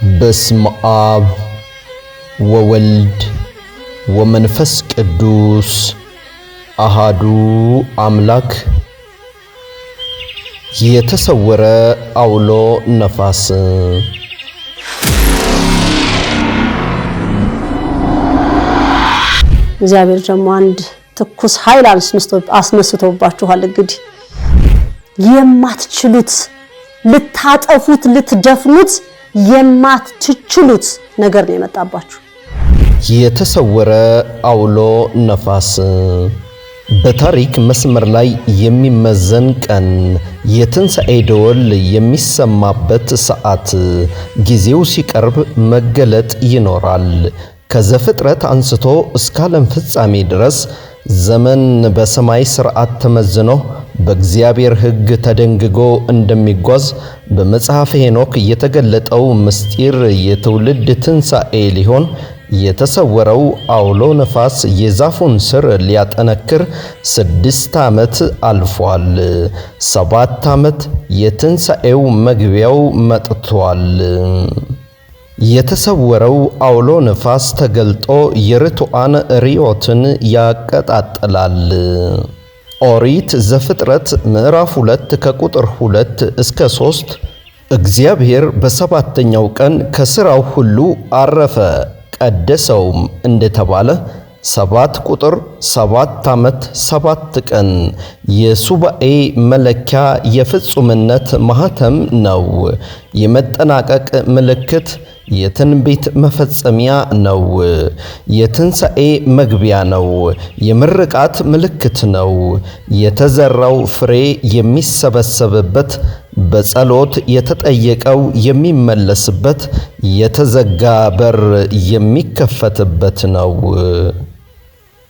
በስመ አብ ወወልድ ወመንፈስ ቅዱስ አሃዱ አምላክ። የተሰወረ አውሎ ነፋስ። እግዚአብሔር ደግሞ አንድ ትኩስ ኃይል አስነስቶባችኋል። እንግዲህ የማትችሉት ልታጠፉት ልትደፍኑት የማትችሉት ነገር ነው የመጣባችሁ። የተሰወረ አውሎ ነፋስ። በታሪክ መስመር ላይ የሚመዘን ቀን፣ የትንሣኤ ደወል የሚሰማበት ሰዓት፣ ጊዜው ሲቀርብ መገለጥ ይኖራል። ከዘፍጥረት አንስቶ እስከ ዓለም ፍጻሜ ድረስ ዘመን በሰማይ ሥርዓት ተመዝኖ በእግዚአብሔር ሕግ ተደንግጎ እንደሚጓዝ በመጽሐፈ ሄኖክ የተገለጠው ምስጢር የትውልድ ትንሣኤ ሊሆን የተሰወረው አውሎ ነፋስ የዛፉን ስር ሊያጠነክር 6 ዓመት አልፏል። 7 ዓመት የትንሣኤው መግቢያው መጥቷል። የተሰወረው አውሎ ነፋስ ተገልጦ የርቱዓን ርዮትን ያቀጣጥላል። ኦሪት ዘፍጥረት ምዕራፍ 2 ከቁጥር 2 እስከ 3 እግዚአብሔር በሰባተኛው ቀን ከሥራው ሁሉ አረፈ ቀደሰውም እንደተባለ 7 ቁጥር 7 ዓመት 7 ቀን የሱባኤ መለኪያ የፍጹምነት ማህተም ነው። የመጠናቀቅ ምልክት፣ የትንቢት መፈጸሚያ ነው። የትንሣኤ መግቢያ ነው። የምርቃት ምልክት ነው። የተዘራው ፍሬ የሚሰበሰብበት፣ በጸሎት የተጠየቀው የሚመለስበት፣ የተዘጋ በር የሚከፈትበት ነው።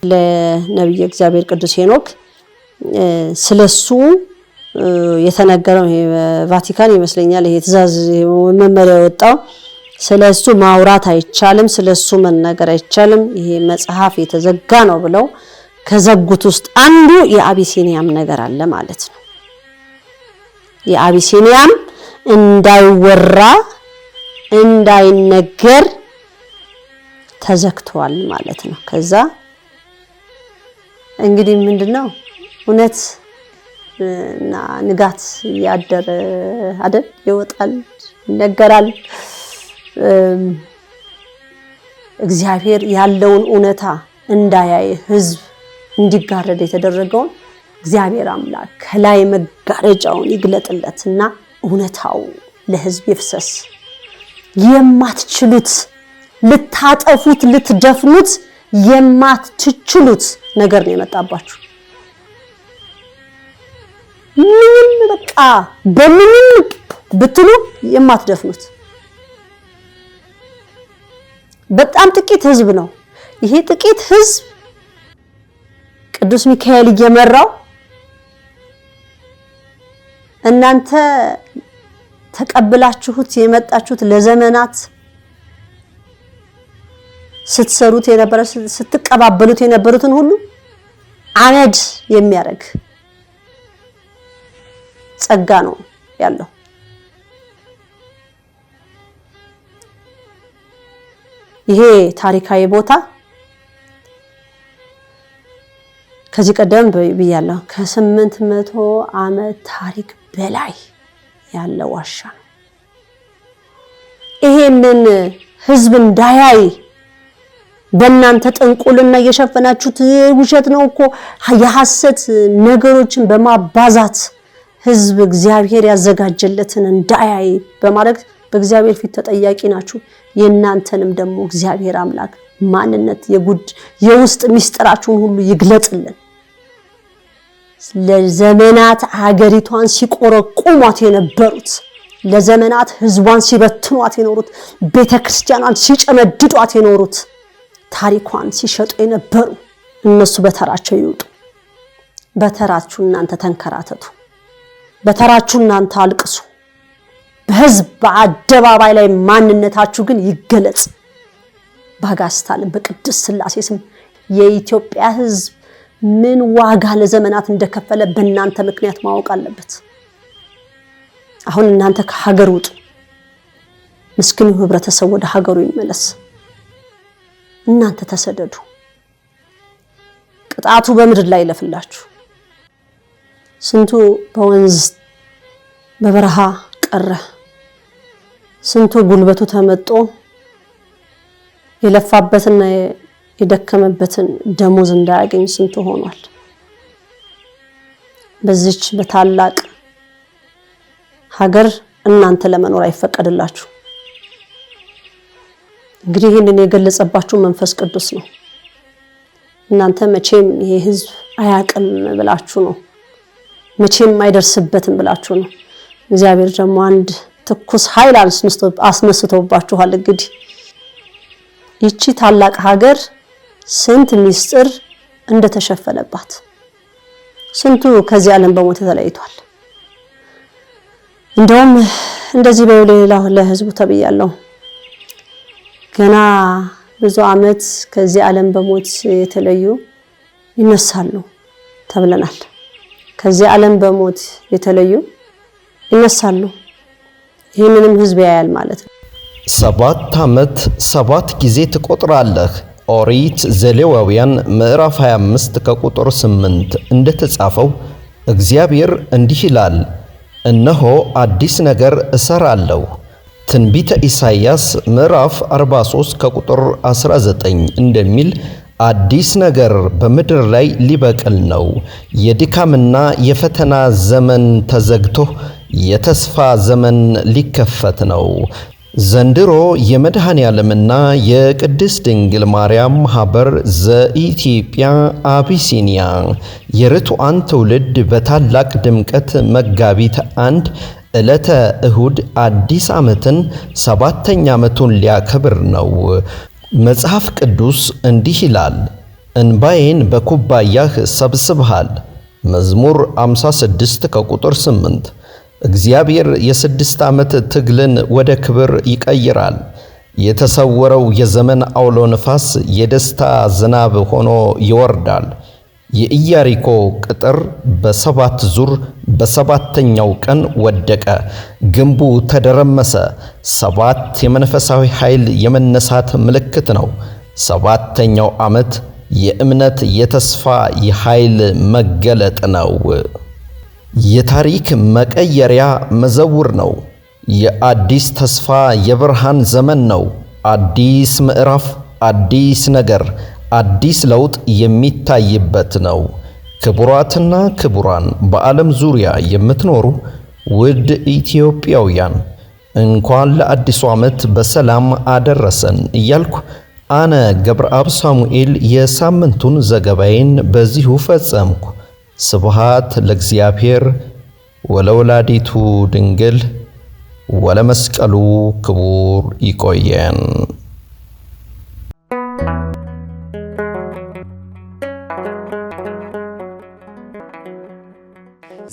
ለነቢየ እግዚአብሔር ቅዱስ ሄኖክ ስለሱ የተነገረው ቫቲካን ይመስለኛል ይሄ ትእዛዝ መመሪያ ወጣው። ስለሱ ማውራት አይቻልም፣ ስለሱ መናገር አይቻልም፣ ይሄ መጽሐፍ የተዘጋ ነው ብለው ከዘጉት ውስጥ አንዱ የአቢሲኒያም ነገር አለ ማለት ነው። የአቢሲኒያም እንዳይወራ እንዳይነገር ተዘግቷል ማለት ነው። ከዛ እንግዲህ ምንድነው እውነት እና ንጋት ያደረ አይደል ይወጣል ይነገራል። እግዚአብሔር ያለውን እውነታ እንዳያይ ሕዝብ እንዲጋረድ የተደረገውን እግዚአብሔር አምላክ ከላይ መጋረጃውን ይግለጥለትና እውነታው ለሕዝብ ይፍሰስ። የማትችሉት ልታጠፉት ልትደፍኑት የማትችሉት ነገር ነው የመጣባችሁ። ምንም በቃ በምንም ብትሉ የማትደፍኑት በጣም ጥቂት ህዝብ ነው። ይሄ ጥቂት ህዝብ ቅዱስ ሚካኤል እየመራው እናንተ ተቀብላችሁት የመጣችሁት ለዘመናት ስትሰሩት የነበረ ስትቀባበሉት የነበሩትን ሁሉ አመድ የሚያረግ ጸጋ ነው ያለው። ይሄ ታሪካዊ ቦታ ከዚህ ቀደም ብያለሁ ከ800 ዓመት ታሪክ በላይ ያለ ዋሻ ነው። ይሄንን ህዝብ እንዳያይ በእናንተ ጥንቁልና እየሸፈናችሁት ውሸት ነው እኮ የሐሰት ነገሮችን በማባዛት ህዝብ እግዚአብሔር ያዘጋጀለትን እንዳያይ በማድረግ በእግዚአብሔር ፊት ተጠያቂ ናችሁ። የእናንተንም ደግሞ እግዚአብሔር አምላክ ማንነት የውስጥ ሚስጥራችሁን ሁሉ ይግለጽልን። ለዘመናት ሀገሪቷን ሲቆረቁሟት የነበሩት፣ ለዘመናት ህዝቧን ሲበትኗት የኖሩት፣ ቤተክርስቲያኗን ሲጨመድዷት የኖሩት፣ ታሪኳን ሲሸጡ የነበሩ እነሱ በተራቸው ይውጡ። በተራችሁ እናንተ ተንከራተቱ። በተራችሁ እናንተ አልቅሱ። በህዝብ በአደባባይ ላይ ማንነታችሁ ግን ይገለጽ። ባጋስታል በቅዱስ ሥላሴ ስም የኢትዮጵያ ህዝብ ምን ዋጋ ለዘመናት እንደከፈለ በእናንተ ምክንያት ማወቅ አለበት። አሁን እናንተ ከሀገር ውጡ። ምስኪኑ ህብረተሰብ ወደ ሀገሩ ይመለስ። እናንተ ተሰደዱ። ቅጣቱ በምድር ላይ ይለፍላችሁ። ስንቱ በወንዝ በበረሃ ቀረ። ስንቱ ጉልበቱ ተመጦ የለፋበትና የደከመበትን ደሞዝ እንዳያገኝ ስንቱ ሆኗል። በዚች በታላቅ ሀገር እናንተ ለመኖር አይፈቀድላችሁ። እንግዲህ ይህንን የገለጸባችሁ መንፈስ ቅዱስ ነው። እናንተ መቼም ይሄ ህዝብ አያቅም ብላችሁ ነው፣ መቼም አይደርስበትም ብላችሁ ነው። እግዚአብሔር ደግሞ አንድ ትኩስ ኃይል አስነስቶባችኋል። እንግዲህ ይቺ ታላቅ ሀገር ስንት ሚስጥር እንደተሸፈነባት፣ ስንቱ ከዚህ ዓለም በሞት ተለይቷል። እንደውም እንደዚህ በሌላ ለህዝቡ ተብያለሁ፣ ገና ብዙ ዓመት ከዚህ ዓለም በሞት የተለዩ ይነሳሉ ተብለናል። ከዚህ ዓለም በሞት የተለዩ ይነሳሉ። ይህንንም ህዝብ ያያል ማለት ነው። 7 ዓመት 7 ጊዜ ትቆጥራለህ። ኦሪት ዘሌዋውያን ምዕራፍ 25 ከቁጥር 8 እንደተጻፈው እግዚአብሔር እንዲህ ይላል፣ እነሆ አዲስ ነገር እሰራለሁ። ትንቢተ ኢሳይያስ ምዕራፍ 43 ከቁጥር 19 እንደሚል አዲስ ነገር በምድር ላይ ሊበቅል ነው። የድካምና የፈተና ዘመን ተዘግቶ የተስፋ ዘመን ሊከፈት ነው። ዘንድሮ የመድኃኔ ዓለምና የቅድስት ድንግል ማርያም ማኅበር ዘኢትዮጵያ አቢሲኒያ የርቱዓን ትውልድ በታላቅ ድምቀት መጋቢት 1 ዕለተ እሁድ አዲስ ዓመትን 7ኛ ዓመቱን ሊያከብር ነው። መጽሐፍ ቅዱስ እንዲህ ይላል፣ እንባዬን በኩባያህ ሰብስበሃል። መዝሙር 56 ከቁጥር 8። እግዚአብሔር የ6 ዓመት ትግልን ወደ ክብር ይቀይራል። የተሰወረው የዘመን አውሎ ነፋስ የደስታ ዝናብ ሆኖ ይወርዳል። የኢያሪኮ ቅጥር በ7 ዙር በ7ኛው ቀን ወደቀ፣ ግንቡ ተደረመሰ። 7 የመንፈሳዊ ኃይል የመነሳት ምልክት ነው። 7ኛው ዓመት የእምነት የተስፋ የኃይል መገለጥ ነው። የታሪክ መቀየሪያ መዘውር ነው። የአዲስ ተስፋ የብርሃን ዘመን ነው። አዲስ ምዕራፍ፣ አዲስ ነገር፣ አዲስ ለውጥ የሚታይበት ነው። ክቡራትና ክቡራን በዓለም ዙሪያ የምትኖሩ ውድ ኢትዮጵያውያን እንኳን ለአዲሱ ዓመት በሰላም አደረሰን እያልኩ አነ ገብረአብ ሳሙኤል የሳምንቱን ዘገባዬን በዚሁ ፈጸምኩ። ስብሃት ለእግዚአብሔር ወለወላዲቱ ድንግል ወለመስቀሉ ክቡር። ይቆየን።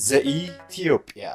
ዘኢትዮጵያ